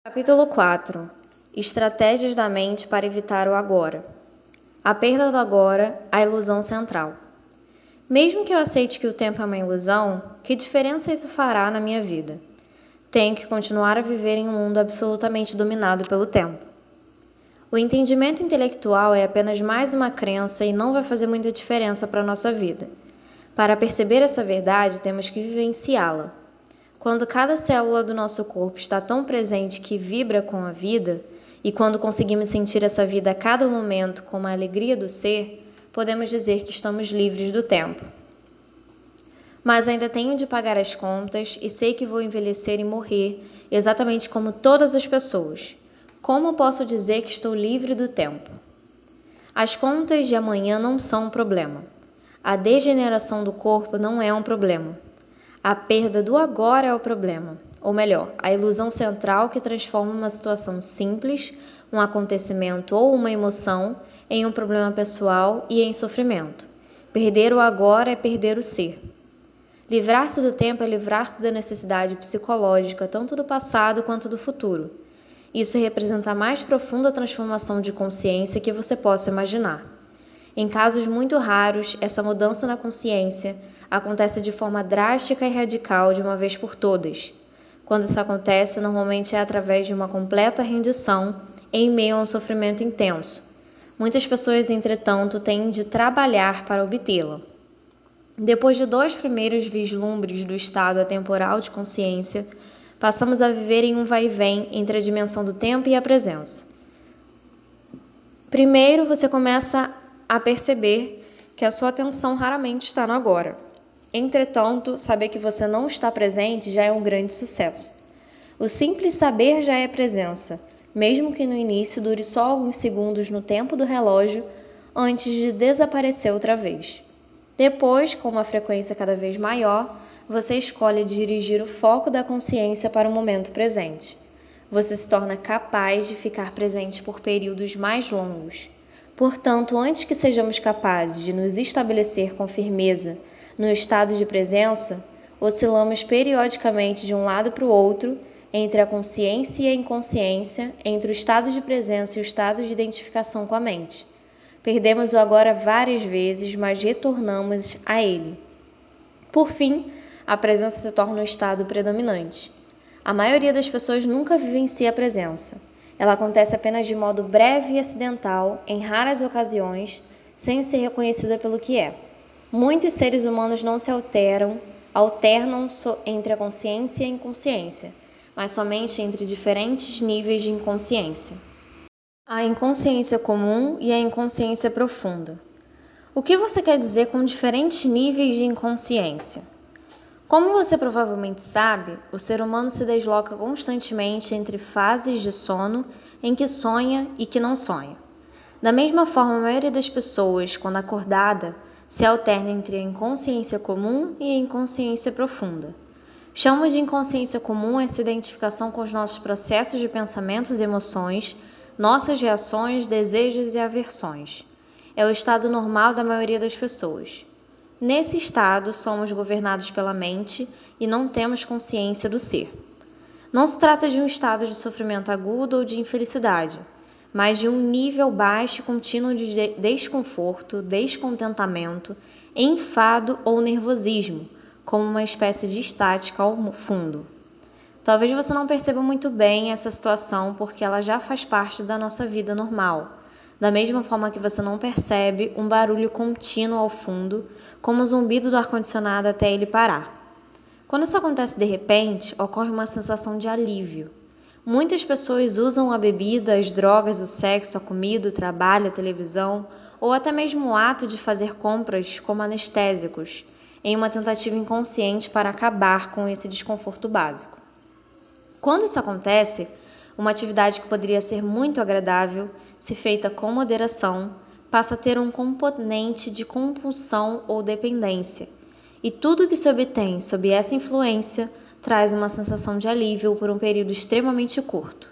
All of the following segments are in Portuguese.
Capítulo 4. Estratégias da mente para evitar o agora. A perda do agora, a ilusão central. Mesmo que eu aceite que o tempo é uma ilusão, que diferença isso fará na minha vida? Tenho que continuar a viver em um mundo absolutamente dominado pelo tempo. O entendimento intelectual é apenas mais uma crença e não vai fazer muita diferença para a nossa vida. Para perceber essa verdade, temos que vivenciá-la. Quando cada célula do nosso corpo está tão presente que vibra com a vida, e quando conseguimos sentir essa vida a cada momento como a alegria do ser, podemos dizer que estamos livres do tempo. Mas ainda tenho de pagar as contas e sei que vou envelhecer e morrer, exatamente como todas as pessoas. Como posso dizer que estou livre do tempo? As contas de amanhã não são um problema. A degeneração do corpo não é um problema. A perda do agora é o problema, ou melhor, a ilusão central que transforma uma situação simples, um acontecimento ou uma emoção, em um problema pessoal e em sofrimento. Perder o agora é perder o ser. Livrar-se do tempo é livrar-se da necessidade psicológica tanto do passado quanto do futuro. Isso representa a mais profunda transformação de consciência que você possa imaginar. Em casos muito raros, essa mudança na consciência acontece de forma drástica e radical de uma vez por todas. Quando isso acontece, normalmente é através de uma completa rendição em meio a um sofrimento intenso. Muitas pessoas, entretanto, têm de trabalhar para obtê-la. Depois de 2 primeiros vislumbres do estado atemporal de consciência, passamos a viver em um vai e vem entre a dimensão do tempo e a presença. Primeiro, você começa a perceber que a sua atenção raramente está no agora. Entretanto, saber que você não está presente já é um grande sucesso. O simples saber já é presença, mesmo que no início dure só alguns segundos no tempo do relógio antes de desaparecer outra vez. Depois, com uma frequência cada vez maior, você escolhe dirigir o foco da consciência para o momento presente. Você se torna capaz de ficar presente por períodos mais longos. Portanto, antes que sejamos capazes de nos estabelecer com firmeza no estado de presença, oscilamos periodicamente de um lado para o outro, entre a consciência e a inconsciência, entre o estado de presença e o estado de identificação com a mente. Perdemos o agora várias vezes, mas retornamos a ele. Por fim, a presença se torna o estado predominante. A maioria das pessoas nunca vivencia a presença. Ela acontece apenas de modo breve e acidental, em raras ocasiões, sem ser reconhecida pelo que é. Muitos seres humanos não se alternam entre a consciência e a inconsciência, mas somente entre diferentes níveis de inconsciência. A inconsciência comum e a inconsciência profunda. O que você quer dizer com diferentes níveis de inconsciência? Como você provavelmente sabe, o ser humano se desloca constantemente entre fases de sono em que sonha e que não sonha. Da mesma forma, a maioria das pessoas, quando acordada, se alterna entre a inconsciência comum e a inconsciência profunda. Chamamos de inconsciência comum essa identificação com os nossos processos de pensamentos e emoções, nossas reações, desejos e aversões. É o estado normal da maioria das pessoas. Nesse estado, somos governados pela mente e não temos consciência do ser. Não se trata de um estado de sofrimento agudo ou de infelicidade, mas de um nível baixo e contínuo de desconforto, descontentamento, enfado ou nervosismo, como uma espécie de estática ao fundo. Talvez você não perceba muito bem essa situação porque ela já faz parte da nossa vida normal. Da mesma forma que você não percebe um barulho contínuo ao fundo, como o zumbido do ar-condicionado até ele parar. Quando isso acontece de repente, ocorre uma sensação de alívio. Muitas pessoas usam a bebida, as drogas, o sexo, a comida, o trabalho, a televisão, ou até mesmo o ato de fazer compras como anestésicos, em uma tentativa inconsciente para acabar com esse desconforto básico. Quando isso acontece, uma atividade que poderia ser muito agradável, se feita com moderação, passa a ter um componente de compulsão ou dependência, e tudo que se obtém sob essa influência traz uma sensação de alívio por um período extremamente curto.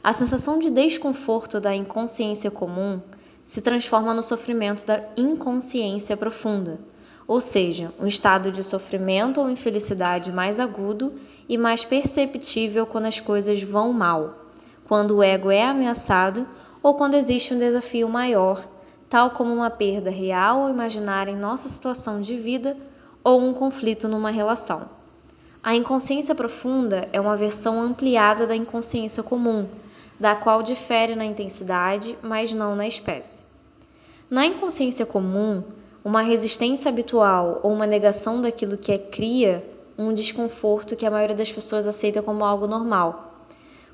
A sensação de desconforto da inconsciência comum se transforma no sofrimento da inconsciência profunda, ou seja, um estado de sofrimento ou infelicidade mais agudo e mais perceptível quando as coisas vão mal, quando o ego é ameaçado ou quando existe um desafio maior, tal como uma perda real ou imaginária em nossa situação de vida ou um conflito numa relação. A inconsciência profunda é uma versão ampliada da inconsciência comum, da qual difere na intensidade, mas não na espécie. Na inconsciência comum, uma resistência habitual ou uma negação daquilo que cria um desconforto que a maioria das pessoas aceita como algo normal.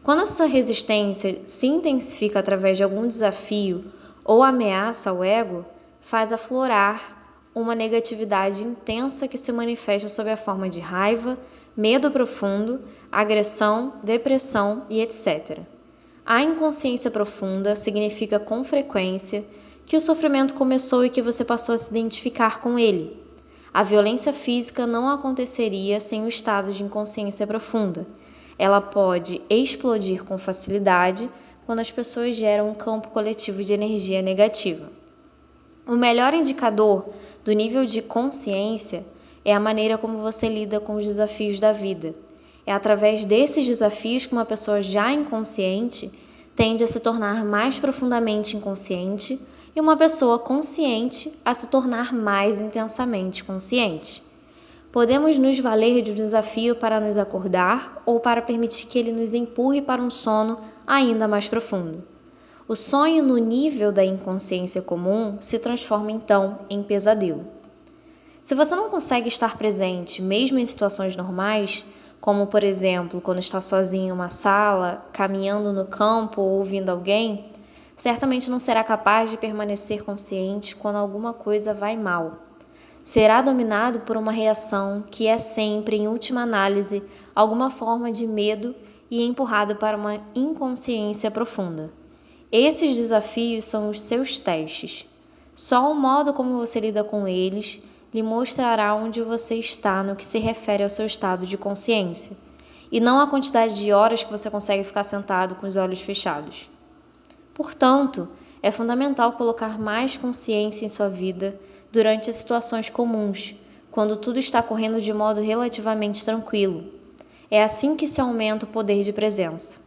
Quando essa resistência se intensifica através de algum desafio ou ameaça ao ego, faz aflorar uma negatividade intensa que se manifesta sob a forma de raiva, medo profundo, agressão, depressão e etc. A inconsciência profunda significa com frequência que o sofrimento começou e que você passou a se identificar com ele. A violência física não aconteceria sem o estado de inconsciência profunda. Ela pode explodir com facilidade quando as pessoas geram um campo coletivo de energia negativa. O melhor indicador do nível de consciência é a maneira como você lida com os desafios da vida. É através desses desafios que uma pessoa já inconsciente tende a se tornar mais profundamente inconsciente e uma pessoa consciente a se tornar mais intensamente consciente. Podemos nos valer de um desafio para nos acordar ou para permitir que ele nos empurre para um sono ainda mais profundo. O sonho no nível da inconsciência comum se transforma então em pesadelo. Se você não consegue estar presente mesmo em situações normais, como por exemplo quando está sozinho em uma sala, caminhando no campo ou ouvindo alguém, certamente não será capaz de permanecer consciente quando alguma coisa vai mal. Será dominado por uma reação que é sempre, em última análise, alguma forma de medo e empurrado para uma inconsciência profunda. Esses desafios são os seus testes. Só o modo como você lida com eles lhe mostrará onde você está no que se refere ao seu estado de consciência, e não a quantidade de horas que você consegue ficar sentado com os olhos fechados. Portanto, é fundamental colocar mais consciência em sua vida durante as situações comuns, quando tudo está correndo de modo relativamente tranquilo. É assim que se aumenta o poder de presença.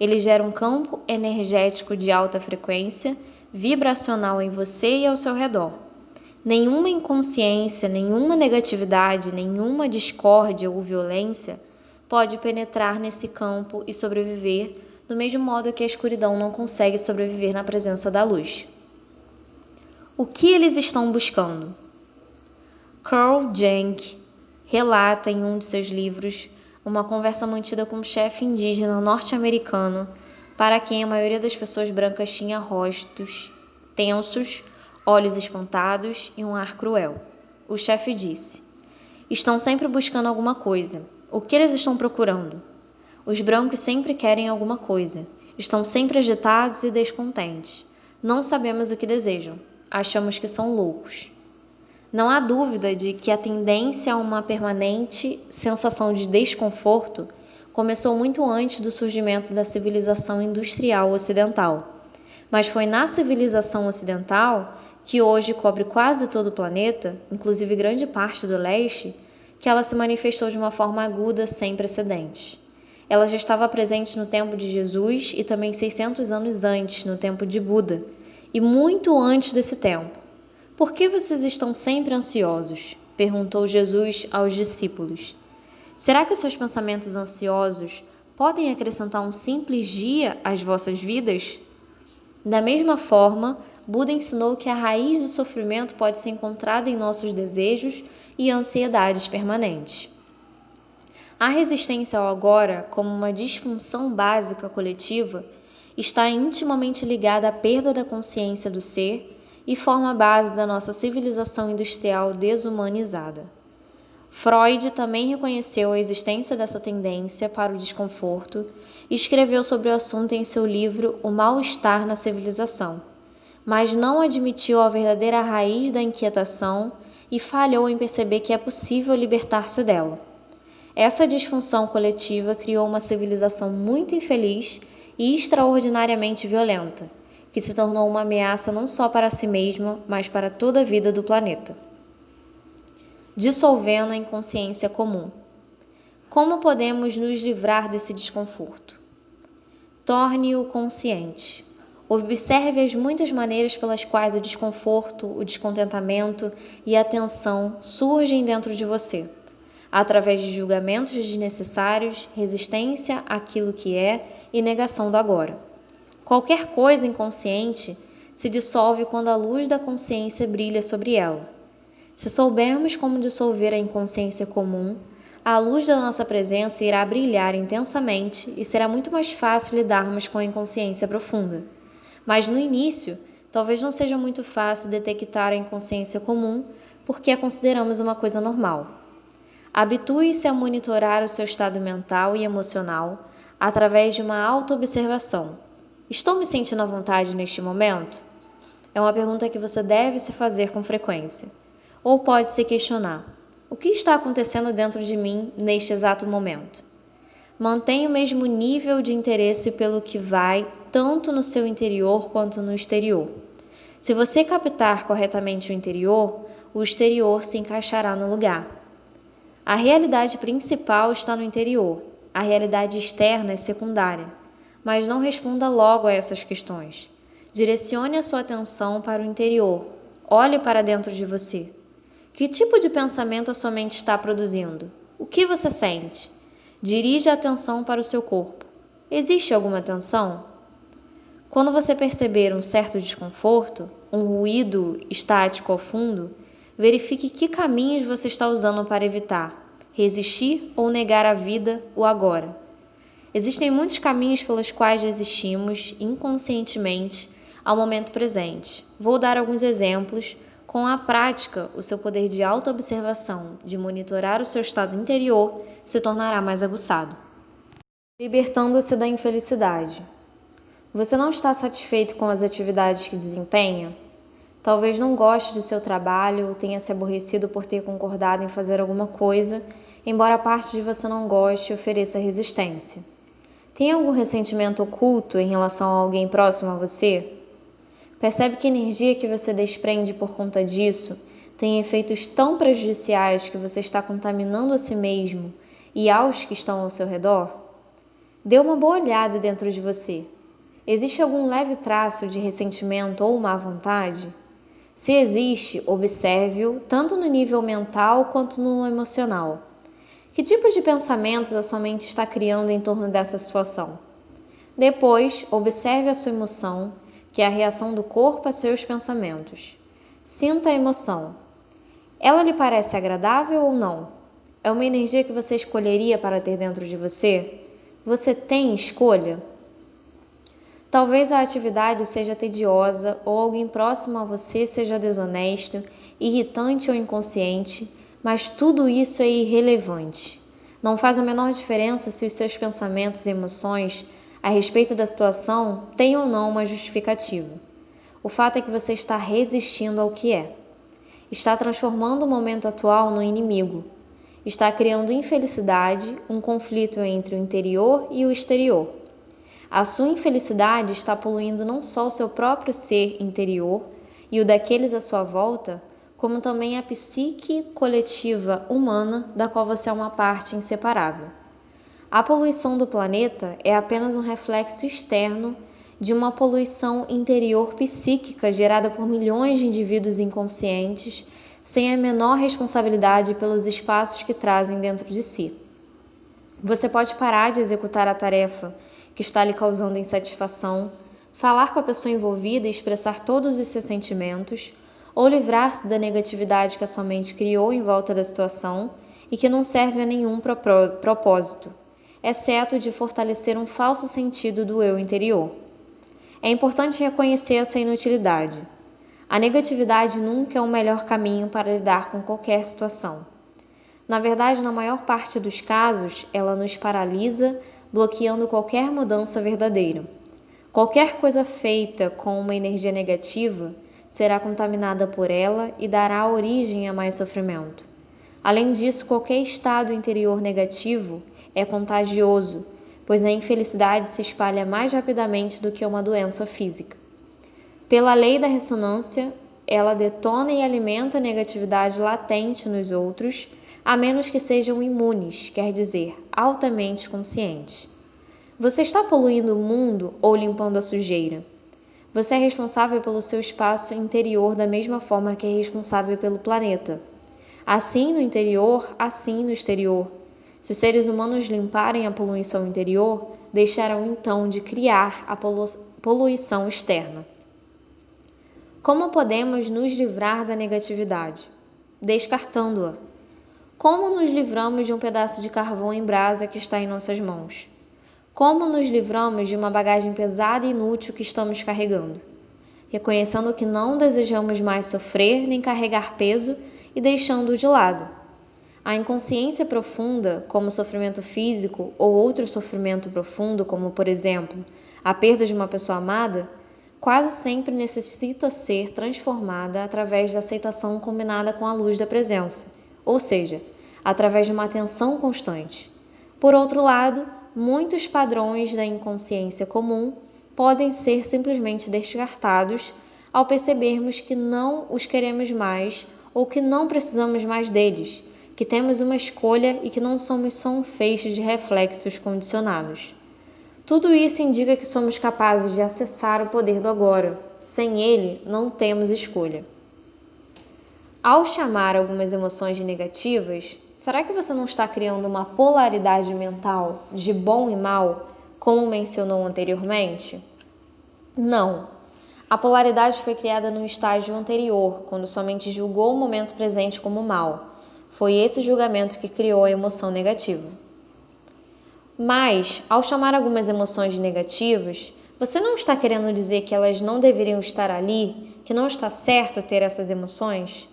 Ele gera um campo energético de alta frequência, vibracional em você e ao seu redor. Nenhuma inconsciência, nenhuma negatividade, nenhuma discórdia ou violência pode penetrar nesse campo e sobreviver do mesmo modo que a escuridão não consegue sobreviver na presença da luz. O que eles estão buscando? Carl Jung relata em um de seus livros uma conversa mantida com um chefe indígena norte-americano para quem a maioria das pessoas brancas tinha rostos tensos, olhos espantados e um ar cruel. O chefe disse: "Estão sempre buscando alguma coisa. O que eles estão procurando? Os brancos sempre querem alguma coisa. Estão sempre agitados e descontentes. Não sabemos o que desejam. Achamos que são loucos." Não há dúvida de que a tendência a uma permanente sensação de desconforto começou muito antes do surgimento da civilização industrial ocidental. Mas foi na civilização ocidental, que hoje cobre quase todo o planeta, inclusive grande parte do leste, que ela se manifestou de uma forma aguda sem precedentes. Ela já estava presente no tempo de Jesus e também 600 anos antes, no tempo de Buda, e muito antes desse tempo. "Por que vocês estão sempre ansiosos?" perguntou Jesus aos discípulos. "Será que os seus pensamentos ansiosos podem acrescentar um simples dia às vossas vidas?" Da mesma forma, Buda ensinou que a raiz do sofrimento pode ser encontrada em nossos desejos e ansiedades permanentes. A resistência ao agora, como uma disfunção básica coletiva, está intimamente ligada à perda da consciência do ser e forma a base da nossa civilização industrial desumanizada. Freud também reconheceu a existência dessa tendência para o desconforto e escreveu sobre o assunto em seu livro O Mal-Estar na Civilização, mas não admitiu a verdadeira raiz da inquietação e falhou em perceber que é possível libertar-se dela. Essa disfunção coletiva criou uma civilização muito infeliz e extraordinariamente violenta, que se tornou uma ameaça não só para si mesma, mas para toda a vida do planeta. dissolvendo a inconsciência comum. Como podemos nos livrar desse desconforto? Torne-o consciente. Observe as muitas maneiras pelas quais o desconforto, o descontentamento e a tensão surgem dentro de você, através de julgamentos desnecessários, resistência àquilo que é e negação do agora. Qualquer coisa inconsciente se dissolve quando a luz da consciência brilha sobre ela. Se soubermos como dissolver a inconsciência comum, a luz da nossa presença irá brilhar intensamente e será muito mais fácil lidarmos com a inconsciência profunda. Mas no início, talvez não seja muito fácil detectar a inconsciência comum porque a consideramos uma coisa normal. Habitue-se a monitorar o seu estado mental e emocional através de uma autoobservação. Estou me sentindo à vontade neste momento? É uma pergunta que você deve se fazer com frequência. Ou pode se questionar: o que está acontecendo dentro de mim neste exato momento? Mantenha o mesmo nível de interesse pelo que vai, tanto no seu interior quanto no exterior. Se você captar corretamente o interior, o exterior se encaixará no lugar. A realidade principal está no interior, a realidade externa é secundária, mas não responda logo a essas questões. Direcione a sua atenção para o interior, olhe para dentro de você. Que tipo de pensamento a sua mente está produzindo? O que você sente? Dirija a atenção para o seu corpo. Existe alguma tensão? Quando você perceber um certo desconforto, um ruído estático ao fundo, verifique que caminhos você está usando para evitar, resistir ou negar a vida, o agora. Existem muitos caminhos pelos quais resistimos inconscientemente ao momento presente. Vou dar alguns exemplos. Com a prática, o seu poder de autoobservação, de monitorar o seu estado interior, se tornará mais aguçado. Libertando-se da infelicidade. Você não está satisfeito com as atividades que desempenha? Talvez não goste de seu trabalho ou tenha se aborrecido por ter concordado em fazer alguma coisa, embora a parte de você não goste e ofereça resistência. Tem algum ressentimento oculto em relação a alguém próximo a você? Percebe que a energia que você desprende por conta disso tem efeitos tão prejudiciais que você está contaminando a si mesmo e aos que estão ao seu redor? Dê uma boa olhada dentro de você. Existe algum leve traço de ressentimento ou má vontade? Se existe, observe-o tanto no nível mental quanto no emocional. Que tipos de pensamentos a sua mente está criando em torno dessa situação? Depois, observe a sua emoção, que é a reação do corpo a seus pensamentos. Sinta a emoção. Ela lhe parece agradável ou não? É uma energia que você escolheria para ter dentro de você? Você tem escolha? Talvez a atividade seja tediosa ou alguém próximo a você seja desonesto, irritante ou inconsciente, mas tudo isso é irrelevante. Não faz a menor diferença se os seus pensamentos e emoções a respeito da situação têm ou não uma justificativa. O fato é que você está resistindo ao que é. Está transformando o momento atual no inimigo. Está criando infelicidade, um conflito entre o interior e o exterior. A sua infelicidade está poluindo não só o seu próprio ser interior e o daqueles à sua volta, como também a psique coletiva humana da qual você é uma parte inseparável. A poluição do planeta é apenas um reflexo externo de uma poluição interior psíquica gerada por milhões de indivíduos inconscientes, sem a menor responsabilidade pelos espaços que trazem dentro de si. Você pode parar de executar a tarefa que está lhe causando insatisfação, falar com a pessoa envolvida e expressar todos os seus sentimentos, ou livrar-se da negatividade que a sua mente criou em volta da situação e que não serve a nenhum propósito, exceto de fortalecer um falso sentido do eu interior. É importante reconhecer essa inutilidade. A negatividade nunca é o melhor caminho para lidar com qualquer situação. Na verdade, na maior parte dos casos, ela nos paralisa, bloqueando qualquer mudança verdadeira. Qualquer coisa feita com uma energia negativa será contaminada por ela e dará origem a mais sofrimento. Além disso, qualquer estado interior negativo é contagioso, pois a infelicidade se espalha mais rapidamente do que uma doença física. Pela lei da ressonância, ela detona e alimenta a negatividade latente nos outros, a menos que sejam imunes, quer dizer, altamente conscientes. Você está poluindo o mundo ou limpando a sujeira? Você é responsável pelo seu espaço interior da mesma forma que é responsável pelo planeta. Assim no interior, assim no exterior. Se os seres humanos limparem a poluição interior, deixarão então de criar a poluição externa. Como podemos nos livrar da negatividade? Descartando-a. Como nos livramos de um pedaço de carvão em brasa que está em nossas mãos? Como nos livramos de uma bagagem pesada e inútil que estamos carregando? Reconhecendo que não desejamos mais sofrer nem carregar peso e deixando-o de lado. A inconsciência profunda, como o sofrimento físico ou outro sofrimento profundo, como por exemplo, a perda de uma pessoa amada, quase sempre necessita ser transformada através da aceitação combinada com a luz da presença, ou seja, através de uma atenção constante. Por outro lado, muitos padrões da inconsciência comum podem ser simplesmente descartados ao percebermos que não os queremos mais ou que não precisamos mais deles, que temos uma escolha e que não somos só um feixe de reflexos condicionados. Tudo isso indica que somos capazes de acessar o poder do agora. Sem ele, não temos escolha. Ao chamar algumas emoções de negativas, será que você não está criando uma polaridade mental de bom e mal, como mencionou anteriormente? Não. A polaridade foi criada num estágio anterior, quando somente julgou o momento presente como mal. Foi esse julgamento que criou a emoção negativa. Mas, ao chamar algumas emoções negativas, você não está querendo dizer que elas não deveriam estar ali, que não está certo ter essas emoções?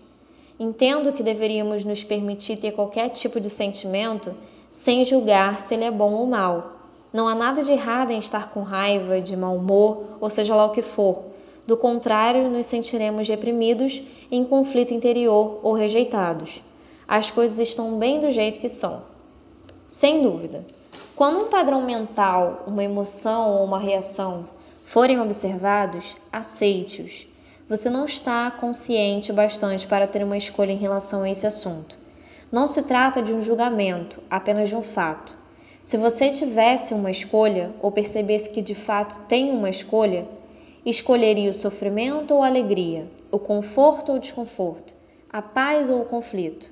Entendo que deveríamos nos permitir ter qualquer tipo de sentimento sem julgar se ele é bom ou mal. Não há nada de errado em estar com raiva, de mau humor, ou seja lá o que for. Do contrário, nos sentiremos reprimidos, em conflito interior ou rejeitados. As coisas estão bem do jeito que são. Sem dúvida. Quando um padrão mental, uma emoção ou uma reação forem observados, aceite-os. Você não está consciente o bastante para ter uma escolha em relação a esse assunto. Não se trata de um julgamento, apenas de um fato. Se você tivesse uma escolha, ou percebesse que de fato tem uma escolha, escolheria o sofrimento ou a alegria, o conforto ou o desconforto, a paz ou o conflito.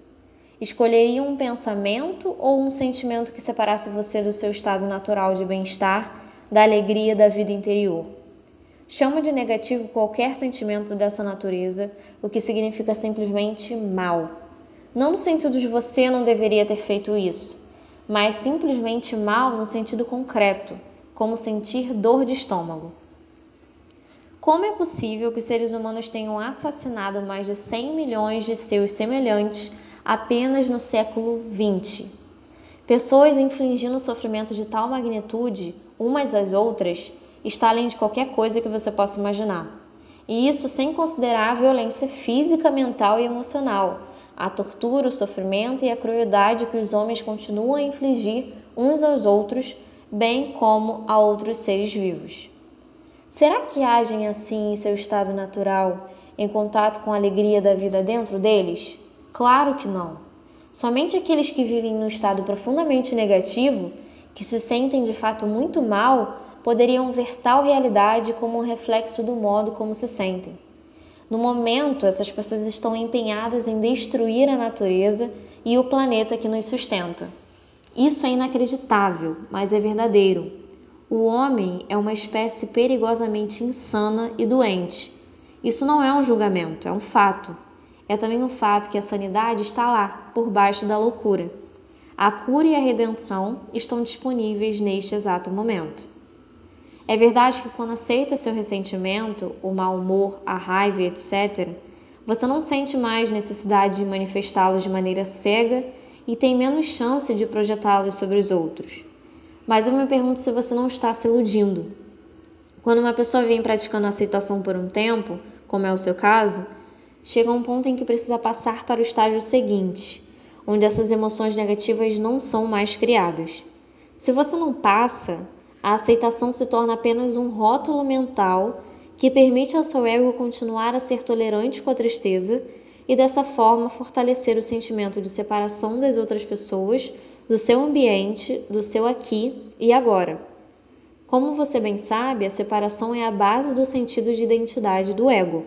Escolheria um pensamento ou um sentimento que separasse você do seu estado natural de bem-estar, da alegria da vida interior. Chamo de negativo qualquer sentimento dessa natureza, o que significa simplesmente mal. Não no sentido de você não deveria ter feito isso, mas simplesmente mal no sentido concreto, como sentir dor de estômago. Como é possível que os seres humanos tenham assassinado mais de 100 milhões de seus semelhantes apenas no século XX? Pessoas infligindo sofrimento de tal magnitude, umas às outras, está além de qualquer coisa que você possa imaginar. E isso sem considerar a violência física, mental e emocional, a tortura, o sofrimento e a crueldade que os homens continuam a infligir uns aos outros, bem como a outros seres vivos. Será que agem assim em seu estado natural, em contato com a alegria da vida dentro deles? Claro que não. Somente aqueles que vivem num estado profundamente negativo, que se sentem de fato muito mal, poderiam ver tal realidade como um reflexo do modo como se sentem. No momento, essas pessoas estão empenhadas em destruir a natureza e o planeta que nos sustenta. Isso é inacreditável, mas é verdadeiro. O homem é uma espécie perigosamente insana e doente. Isso não é um julgamento, é um fato. É também um fato que a sanidade está lá, por baixo da loucura. A cura e a redenção estão disponíveis neste exato momento. É verdade que quando aceita seu ressentimento, o mau humor, a raiva, etc., você não sente mais necessidade de manifestá-los de maneira cega e tem menos chance de projetá-los sobre os outros. Mas eu me pergunto se você não está se iludindo. Quando uma pessoa vem praticando a aceitação por um tempo, como é o seu caso, chega a um ponto em que precisa passar para o estágio seguinte, onde essas emoções negativas não são mais criadas. Se você não passa, a aceitação se torna apenas um rótulo mental que permite ao seu ego continuar a ser tolerante com a tristeza e dessa forma fortalecer o sentimento de separação das outras pessoas, do seu ambiente, do seu aqui e agora. Como você bem sabe, a separação é a base do sentido de identidade do ego.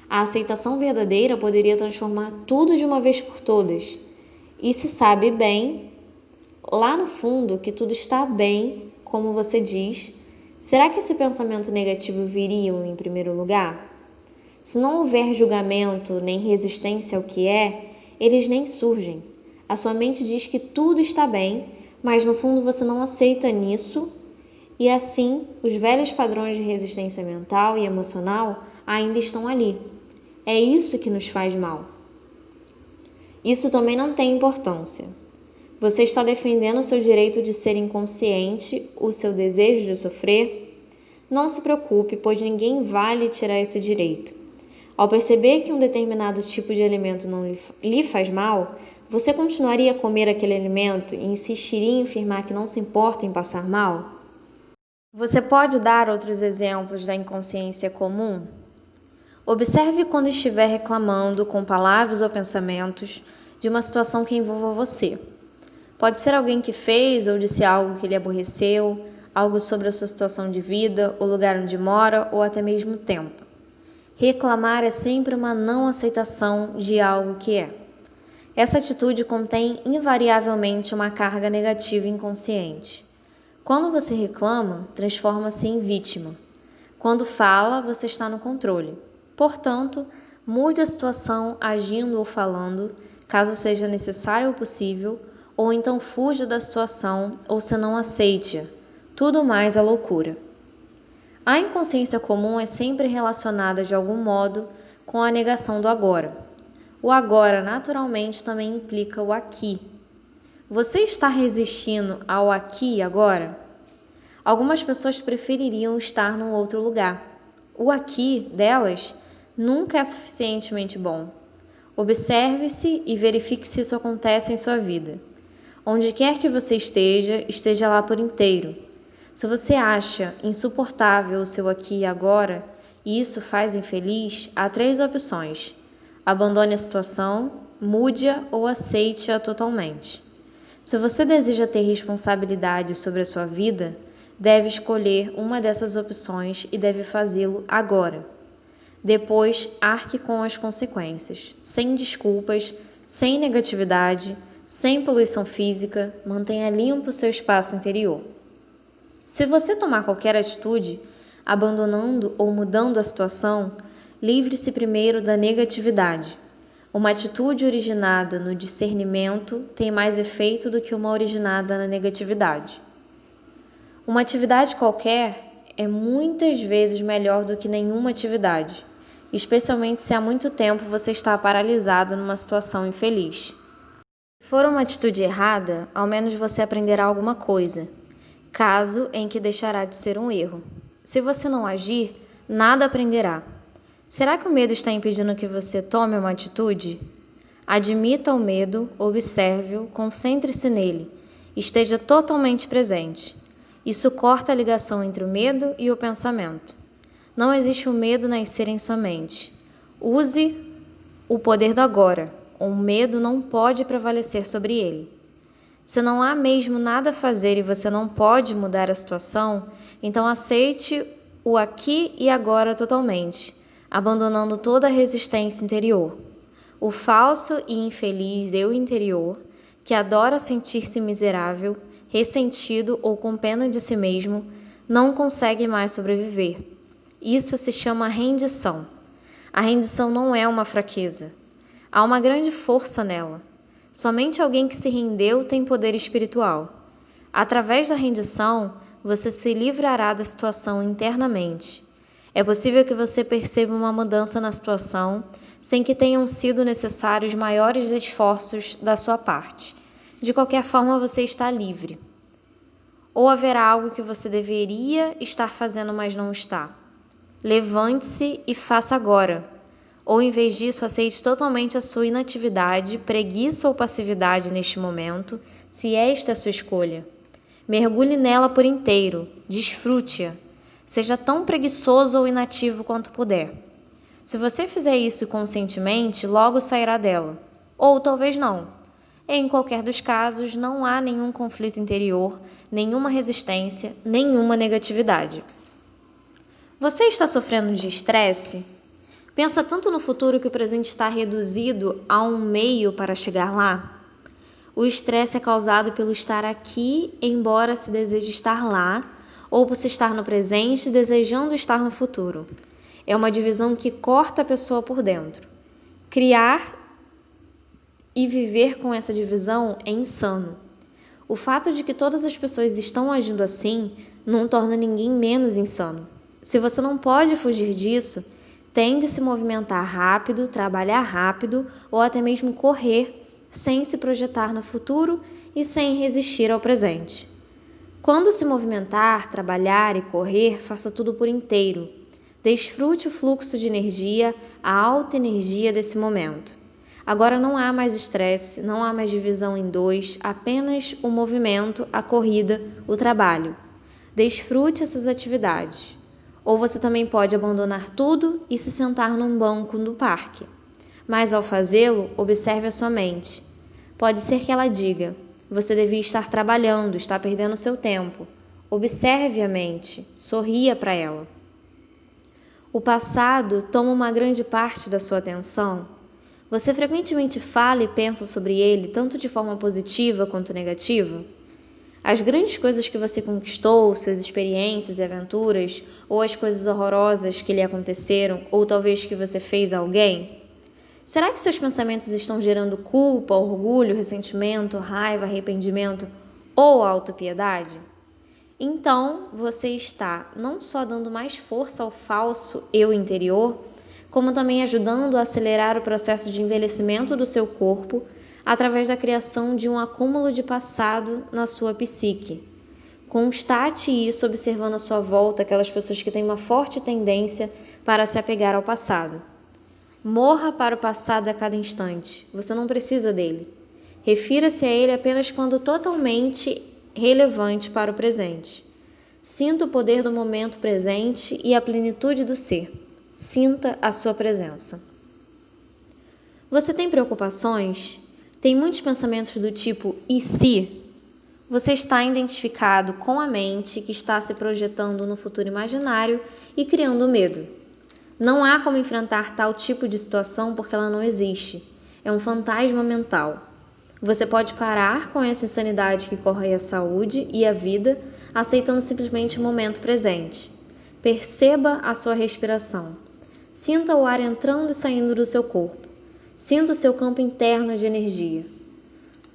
A aceitação verdadeira poderia transformar tudo de uma vez por todas. E se sabe bem, lá no fundo, que tudo está bem, como você diz, será que esse pensamento negativo viria em primeiro lugar? Se não houver julgamento nem resistência ao que é, eles nem surgem. A sua mente diz que tudo está bem, mas no fundo você não aceita nisso, e assim os velhos padrões de resistência mental e emocional ainda estão ali. É isso que nos faz mal. Isso também não tem importância. Você está defendendo o seu direito de ser inconsciente, o seu desejo de sofrer? Não se preocupe, pois ninguém vai lhe tirar esse direito. Ao perceber que um determinado tipo de alimento não lhe faz mal, você continuaria a comer aquele alimento e insistiria em afirmar que não se importa em passar mal? Você pode dar outros exemplos da inconsciência comum? Observe quando estiver reclamando com palavras ou pensamentos de uma situação que envolva você. Pode ser alguém que fez ou disse algo que lhe aborreceu, algo sobre a sua situação de vida, o lugar onde mora ou até mesmo o tempo. Reclamar é sempre uma não aceitação de algo que é. Essa atitude contém invariavelmente uma carga negativa inconsciente. Quando você reclama, transforma-se em vítima. Quando fala, você está no controle. Portanto, mude a situação agindo ou falando, caso seja necessário ou possível, ou então fuja da situação ou se não aceite-a. Tudo mais é loucura. A inconsciência comum é sempre relacionada de algum modo com a negação do agora. O agora naturalmente também implica o aqui. Você está resistindo ao aqui e agora? Algumas pessoas prefeririam estar num outro lugar. O aqui delas nunca é suficientemente bom. Observe-se e verifique se isso acontece em sua vida. Onde quer que você esteja, esteja lá por inteiro. Se você acha insuportável o seu aqui e agora, e isso faz infeliz, há 3 opções. Abandone a situação, mude-a ou aceite-a totalmente. Se você deseja ter responsabilidade sobre a sua vida, deve escolher uma dessas opções e deve fazê-lo agora. Depois, arque com as consequências, sem desculpas, sem negatividade, sem poluição física, mantenha limpo o seu espaço interior. Se você tomar qualquer atitude, abandonando ou mudando a situação, livre-se primeiro da negatividade. Uma atitude originada no discernimento tem mais efeito do que uma originada na negatividade. Uma atividade qualquer é muitas vezes melhor do que nenhuma atividade, especialmente se há muito tempo você está paralisado numa situação infeliz. Se for uma atitude errada, ao menos você aprenderá alguma coisa, caso em que deixará de ser um erro. Se você não agir, nada aprenderá. Será que o medo está impedindo que você tome uma atitude? Admita o medo, observe-o, concentre-se nele, esteja totalmente presente. Isso corta a ligação entre o medo e o pensamento. Não existe o medo nascer em sua mente. Use o poder do agora. O medo não pode prevalecer sobre ele. Se não há mesmo nada a fazer e você não pode mudar a situação, então aceite o aqui e agora totalmente, abandonando toda a resistência interior. O falso e infeliz eu interior, que adora sentir-se miserável, ressentido ou com pena de si mesmo, não consegue mais sobreviver. Isso se chama rendição. A rendição não é uma fraqueza. Há uma grande força nela. Somente alguém que se rendeu tem poder espiritual. Através da rendição, você se livrará da situação internamente. É possível que você perceba uma mudança na situação sem que tenham sido necessários maiores esforços da sua parte. De qualquer forma, você está livre. Ou haverá algo que você deveria estar fazendo, mas não está. Levante-se e faça agora. Ou, em vez disso, aceite totalmente a sua inatividade, preguiça ou passividade neste momento, se esta é a sua escolha. Mergulhe nela por inteiro, desfrute-a. Seja tão preguiçoso ou inativo quanto puder. Se você fizer isso conscientemente, logo sairá dela. Ou talvez não. Em qualquer dos casos, não há nenhum conflito interior, nenhuma resistência, nenhuma negatividade. Você está sofrendo de estresse? Pensa tanto no futuro que o presente está reduzido a um meio para chegar lá? O estresse é causado pelo estar aqui, embora se deseje estar lá, ou por se estar no presente, desejando estar no futuro. É uma divisão que corta a pessoa por dentro. Criar e viver com essa divisão é insano. O fato de que todas as pessoas estão agindo assim não torna ninguém menos insano. Se você não pode fugir disso, tende a se movimentar rápido, trabalhar rápido ou até mesmo correr, sem se projetar no futuro e sem resistir ao presente. Quando se movimentar, trabalhar e correr, faça tudo por inteiro. Desfrute o fluxo de energia, a alta energia desse momento. Agora não há mais estresse, não há mais divisão em dois, apenas o movimento, a corrida, o trabalho. Desfrute essas atividades. Ou você também pode abandonar tudo e se sentar num banco no parque. Mas ao fazê-lo, observe a sua mente. Pode ser que ela diga: você devia estar trabalhando, está perdendo seu tempo. Observe a mente, sorria para ela. O passado toma uma grande parte da sua atenção. Você frequentemente fala e pensa sobre ele, tanto de forma positiva quanto negativa? As grandes coisas que você conquistou, suas experiências e aventuras, ou as coisas horrorosas que lhe aconteceram, ou talvez que você fez a alguém? Será que seus pensamentos estão gerando culpa, orgulho, ressentimento, raiva, arrependimento ou autopiedade? Então, você está não só dando mais força ao falso eu interior, como também ajudando a acelerar o processo de envelhecimento do seu corpo através da criação de um acúmulo de passado na sua psique. Constate isso observando à sua volta aquelas pessoas que têm uma forte tendência para se apegar ao passado. Morra para o passado a cada instante. Você não precisa dele. Refira-se a ele apenas quando totalmente relevante para o presente. Sinta o poder do momento presente e a plenitude do ser. Sinta a sua presença. Você tem preocupações? Tem muitos pensamentos do tipo "e se?" Você está identificado com a mente que está se projetando no futuro imaginário e criando medo. Não há como enfrentar tal tipo de situação porque ela não existe. É um fantasma mental. Você pode parar com essa insanidade que corrói a saúde e a vida, aceitando simplesmente o momento presente. Perceba a sua respiração. Sinta o ar entrando e saindo do seu corpo. Sinta o seu campo interno de energia.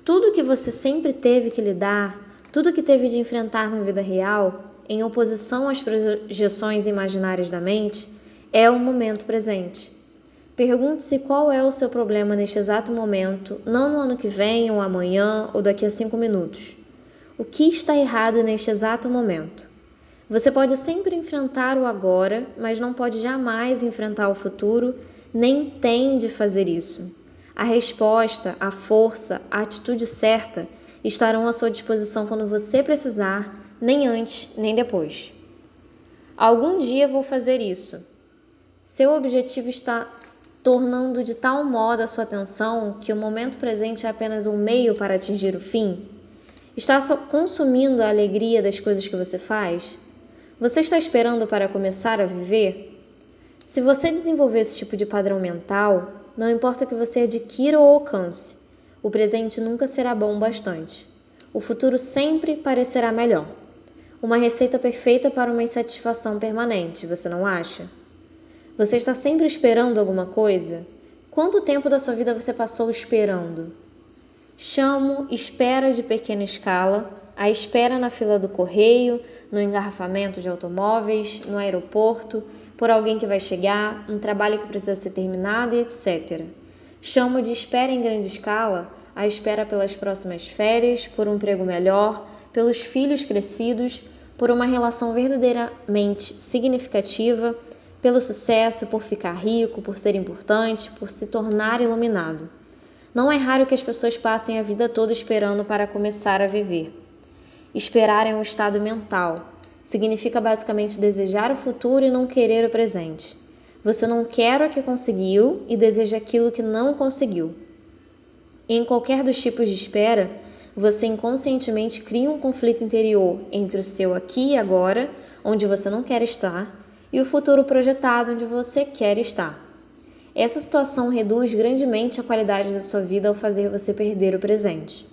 Tudo que você sempre teve que lidar, tudo que teve de enfrentar na vida real, em oposição às projeções imaginárias da mente, é o momento presente. Pergunte-se qual é o seu problema neste exato momento, não no ano que vem, ou amanhã, ou daqui a 5 minutos. O que está errado neste exato momento? Você pode sempre enfrentar o agora, mas não pode jamais enfrentar o futuro, nem tem de fazer isso. A resposta, a força, a atitude certa estarão à sua disposição quando você precisar, nem antes, nem depois. Algum dia vou fazer isso. Seu objetivo está tornando de tal modo a sua atenção que o momento presente é apenas um meio para atingir o fim? Está consumindo a alegria das coisas que você faz? Você está esperando para começar a viver? Se você desenvolver esse tipo de padrão mental, não importa o que você adquira ou alcance, o presente nunca será bom o bastante. O futuro sempre parecerá melhor. Uma receita perfeita para uma insatisfação permanente, você não acha? Você está sempre esperando alguma coisa? Quanto tempo da sua vida você passou esperando? Chamo espera de pequena escala, a espera na fila do correio, no engarrafamento de automóveis, no aeroporto, por alguém que vai chegar, um trabalho que precisa ser terminado e etc. Chamo de espera em grande escala a espera pelas próximas férias, por um emprego melhor, pelos filhos crescidos, por uma relação verdadeiramente significativa, pelo sucesso, por ficar rico, por ser importante, por se tornar iluminado. Não é raro que as pessoas passem a vida toda esperando para começar a viver. Esperar é um estado mental. Significa basicamente desejar o futuro e não querer o presente. Você não quer o que conseguiu e deseja aquilo que não conseguiu. Em qualquer dos tipos de espera, você inconscientemente cria um conflito interior entre o seu aqui e agora, onde você não quer estar, e o futuro projetado, onde você quer estar. Essa situação reduz grandemente a qualidade da sua vida ao fazer você perder o presente.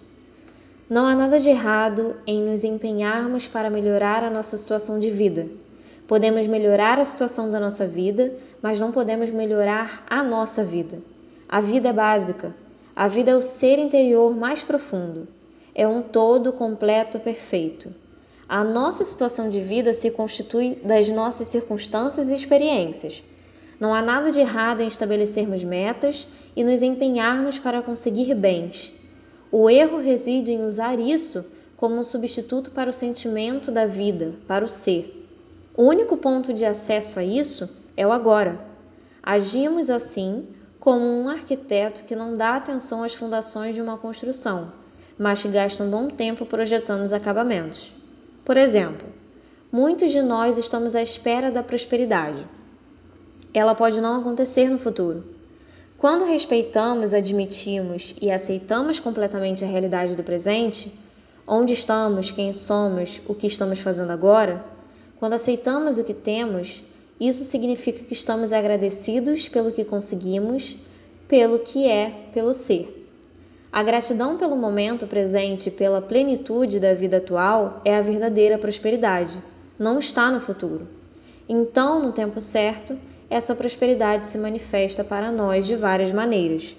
Não há nada de errado em nos empenharmos para melhorar a nossa situação de vida. Podemos melhorar a situação da nossa vida, mas não podemos melhorar a nossa vida. A vida é básica. A vida é o ser interior mais profundo. É um todo completo perfeito. A nossa situação de vida se constitui das nossas circunstâncias e experiências. Não há nada de errado em estabelecermos metas e nos empenharmos para conseguir bens. O erro reside em usar isso como um substituto para o sentimento da vida, para o ser. O único ponto de acesso a isso é o agora. Agimos assim como um arquiteto que não dá atenção às fundações de uma construção, mas que gasta um bom tempo projetando os acabamentos. Por exemplo, muitos de nós estamos à espera da prosperidade. Ela pode não acontecer no futuro. Quando respeitamos, admitimos e aceitamos completamente a realidade do presente, onde estamos, quem somos, o que estamos fazendo agora, quando aceitamos o que temos, isso significa que estamos agradecidos pelo que conseguimos, pelo que é, pelo ser. A gratidão pelo momento presente e pela plenitude da vida atual é a verdadeira prosperidade, não está no futuro. Então, no tempo certo, essa prosperidade se manifesta para nós de várias maneiras.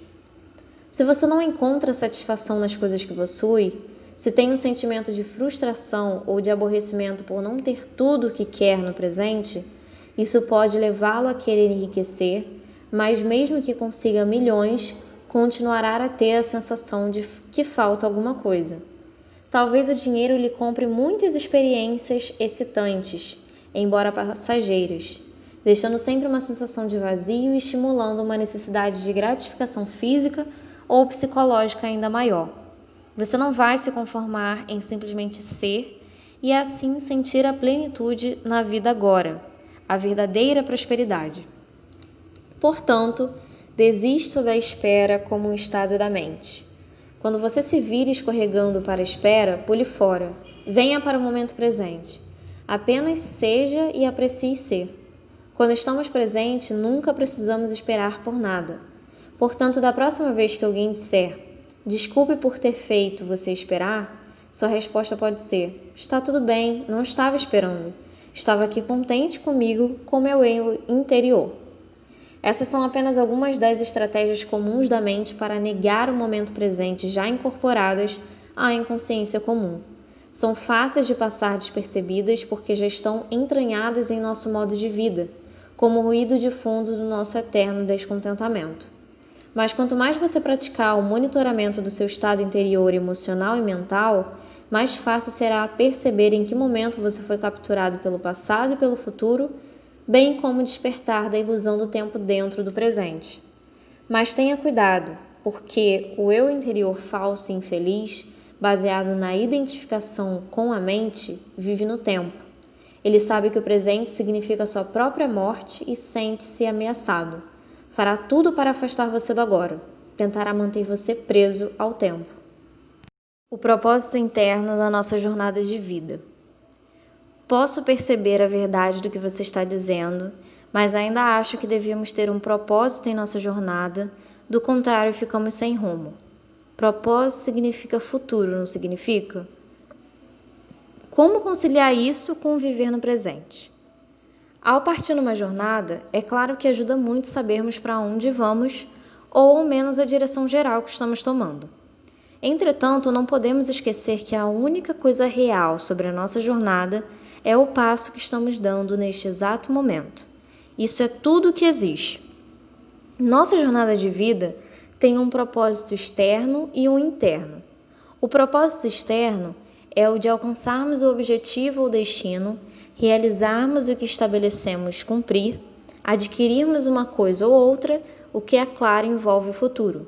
Se você não encontra satisfação nas coisas que possui, se tem um sentimento de frustração ou de aborrecimento por não ter tudo o que quer no presente, isso pode levá-lo a querer enriquecer, mas mesmo que consiga milhões, continuará a ter a sensação de que falta alguma coisa. Talvez o dinheiro lhe compre muitas experiências excitantes, embora passageiras, deixando sempre uma sensação de vazio e estimulando uma necessidade de gratificação física ou psicológica ainda maior. Você não vai se conformar em simplesmente ser e assim sentir a plenitude na vida agora, a verdadeira prosperidade. Portanto, desista da espera como um estado da mente. Quando você se vira escorregando para a espera, pule fora. Venha para o momento presente. Apenas seja e aprecie ser. Quando estamos presentes, nunca precisamos esperar por nada. Portanto, da próxima vez que alguém disser "desculpe por ter feito você esperar", sua resposta pode ser "está tudo bem, não estava esperando. Estava aqui contente comigo, com meu eu interior". Essas são apenas algumas das estratégias comuns da mente para negar o momento presente já incorporadas à inconsciência comum. São fáceis de passar despercebidas porque já estão entranhadas em nosso modo de vida, como o ruído de fundo do nosso eterno descontentamento. Mas quanto mais você praticar o monitoramento do seu estado interior emocional e mental, mais fácil será perceber em que momento você foi capturado pelo passado e pelo futuro, bem como despertar da ilusão do tempo dentro do presente. Mas tenha cuidado, porque o eu interior falso e infeliz, baseado na identificação com a mente, vive no tempo. Ele sabe que o presente significa sua própria morte e sente-se ameaçado. Fará tudo para afastar você do agora. Tentará manter você preso ao tempo. O propósito interno da nossa jornada de vida. Posso perceber a verdade do que você está dizendo, mas ainda acho que devíamos ter um propósito em nossa jornada, do contrário ficamos sem rumo. Propósito significa futuro, não significa? Como conciliar isso com viver no presente? Ao partir numa jornada, é claro que ajuda muito sabermos para onde vamos ou ao menos a direção geral que estamos tomando. Entretanto, não podemos esquecer que a única coisa real sobre a nossa jornada é o passo que estamos dando neste exato momento. Isso é tudo o que existe. Nossa jornada de vida tem um propósito externo e um interno. O propósito externo é o de alcançarmos o objetivo ou destino, realizarmos o que estabelecemos cumprir, adquirirmos uma coisa ou outra, o que, é claro, envolve o futuro.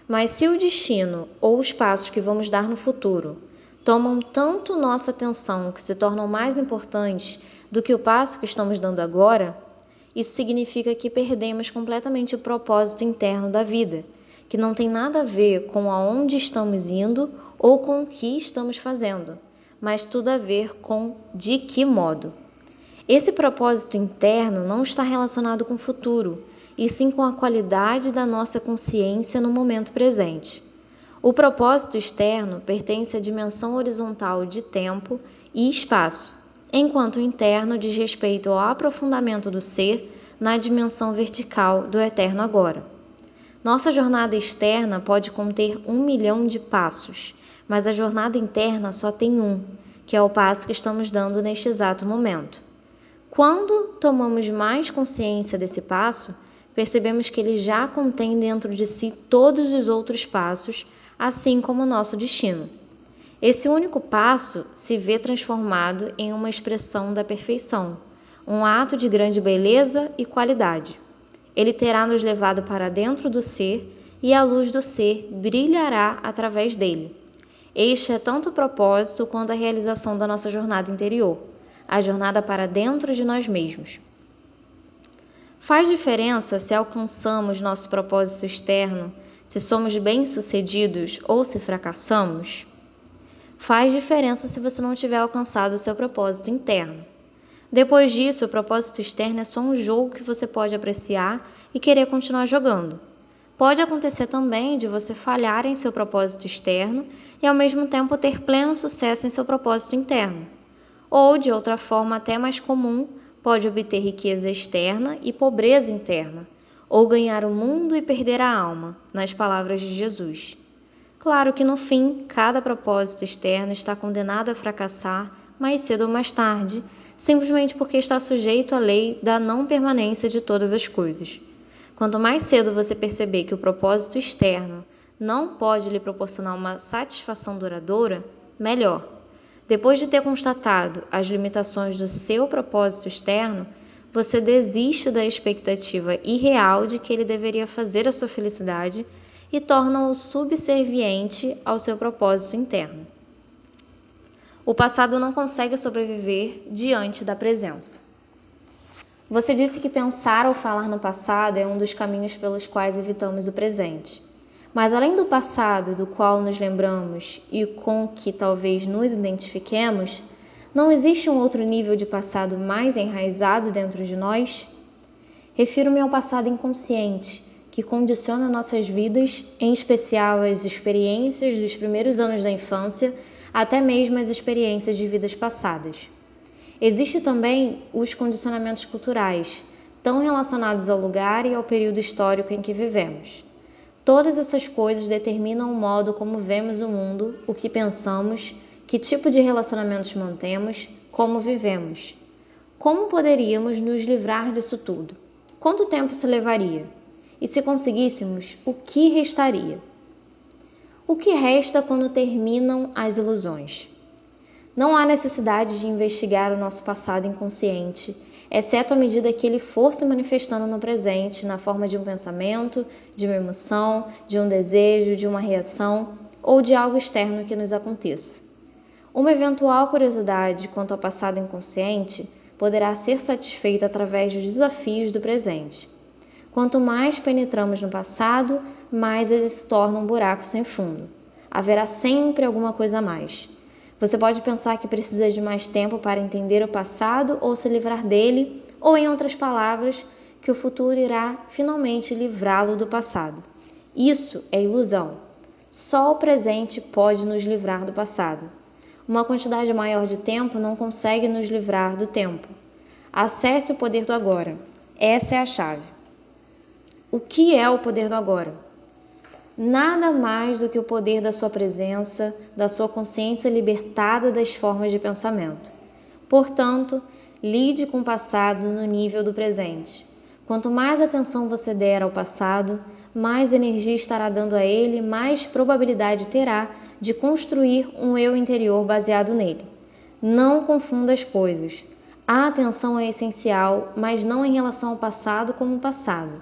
Mas se o destino ou os passos que vamos dar no futuro tomam tanto nossa atenção que se tornam mais importantes do que o passo que estamos dando agora, isso significa que perdemos completamente o propósito interno da vida, que não tem nada a ver com aonde estamos indo ou com o que estamos fazendo, mas tudo a ver com de que modo. Esse propósito interno não está relacionado com o futuro, e sim com a qualidade da nossa consciência no momento presente. O propósito externo pertence à dimensão horizontal de tempo e espaço, enquanto o interno diz respeito ao aprofundamento do ser na dimensão vertical do eterno agora. Nossa jornada externa pode conter 1 milhão de passos, mas a jornada interna só tem um, que é o passo que estamos dando neste exato momento. Quando tomamos mais consciência desse passo, percebemos que ele já contém dentro de si todos os outros passos, assim como o nosso destino. Esse único passo se vê transformado em uma expressão da perfeição, um ato de grande beleza e qualidade. Ele terá nos levado para dentro do ser e a luz do ser brilhará através dele. Este é tanto o propósito quanto a realização da nossa jornada interior, a jornada para dentro de nós mesmos. Faz diferença se alcançamos nosso propósito externo, se somos bem-sucedidos ou se fracassamos? Faz diferença se você não tiver alcançado o seu propósito interno. Depois disso, o propósito externo é só um jogo que você pode apreciar e querer continuar jogando. Pode acontecer também de você falhar em seu propósito externo e ao mesmo tempo ter pleno sucesso em seu propósito interno. Ou, de outra forma até mais comum, pode obter riqueza externa e pobreza interna, ou ganhar o mundo e perder a alma, nas palavras de Jesus. Claro que no fim, cada propósito externo está condenado a fracassar mais cedo ou mais tarde, simplesmente porque está sujeito à lei da não permanência de todas as coisas. Quanto mais cedo você perceber que o propósito externo não pode lhe proporcionar uma satisfação duradoura, melhor. Depois de ter constatado as limitações do seu propósito externo, você desiste da expectativa irreal de que ele deveria fazer a sua felicidade e torna-o subserviente ao seu propósito interno. O passado não consegue sobreviver diante da presença. Você disse que pensar ou falar no passado é um dos caminhos pelos quais evitamos o presente. Mas além do passado do qual nos lembramos e com que talvez nos identifiquemos, não existe um outro nível de passado mais enraizado dentro de nós? Refiro-me ao passado inconsciente, que condiciona nossas vidas, em especial as experiências dos primeiros anos da infância, até mesmo as experiências de vidas passadas. Existem também os condicionamentos culturais, tão relacionados ao lugar e ao período histórico em que vivemos. Todas essas coisas determinam o modo como vemos o mundo, o que pensamos, que tipo de relacionamentos mantemos, como vivemos. Como poderíamos nos livrar disso tudo? Quanto tempo isso levaria? E se conseguíssemos, o que restaria? O que resta quando terminam as ilusões? Não há necessidade de investigar o nosso passado inconsciente, exceto à medida que ele for se manifestando no presente, na forma de um pensamento, de uma emoção, de um desejo, de uma reação ou de algo externo que nos aconteça. Uma eventual curiosidade quanto ao passado inconsciente poderá ser satisfeita através dos desafios do presente. Quanto mais penetramos no passado, mais ele se torna um buraco sem fundo. Haverá sempre alguma coisa a mais. Você pode pensar que precisa de mais tempo para entender o passado ou se livrar dele, ou, em outras palavras, que o futuro irá finalmente livrá-lo do passado. Isso é ilusão. Só o presente pode nos livrar do passado. Uma quantidade maior de tempo não consegue nos livrar do tempo. Acesse o poder do agora. Essa é a chave. O que é o poder do agora? Nada mais do que o poder da sua presença, da sua consciência libertada das formas de pensamento. Portanto, lide com o passado no nível do presente. Quanto mais atenção você der ao passado, mais energia estará dando a ele, mais probabilidade terá de construir um eu interior baseado nele. Não confunda as coisas. A atenção é essencial, mas não em relação ao passado como passado.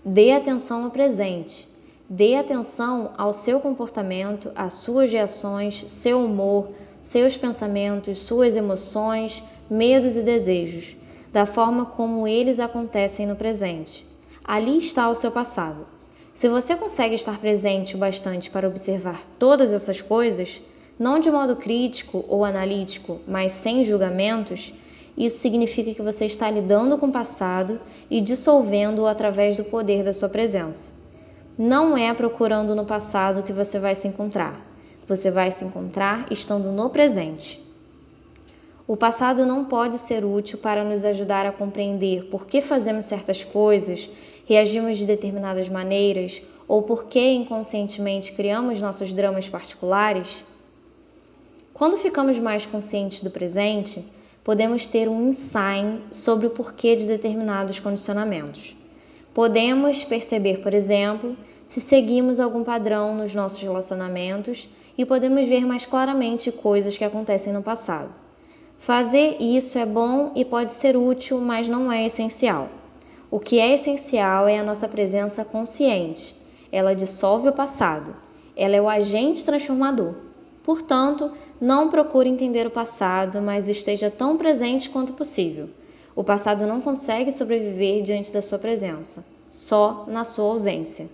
Dê atenção ao presente. Dê atenção ao seu comportamento, às suas reações, seu humor, seus pensamentos, suas emoções, medos e desejos, da forma como eles acontecem no presente. Ali está o seu passado. Se você consegue estar presente o bastante para observar todas essas coisas, não de modo crítico ou analítico, mas sem julgamentos, isso significa que você está lidando com o passado e dissolvendo-o através do poder da sua presença. Não é procurando no passado que você vai se encontrar. Você vai se encontrar estando no presente. O passado não pode ser útil para nos ajudar a compreender por que fazemos certas coisas, reagimos de determinadas maneiras ou por que inconscientemente criamos nossos dramas particulares. Quando ficamos mais conscientes do presente, podemos ter um insight sobre o porquê de determinados condicionamentos. Podemos perceber, por exemplo, se seguimos algum padrão nos nossos relacionamentos e podemos ver mais claramente coisas que acontecem no passado. Fazer isso é bom e pode ser útil, mas não é essencial. O que é essencial é a nossa presença consciente. Ela dissolve o passado. Ela é o agente transformador. Portanto, não procure entender o passado, mas esteja tão presente quanto possível. O passado não consegue sobreviver diante da sua presença, só na sua ausência.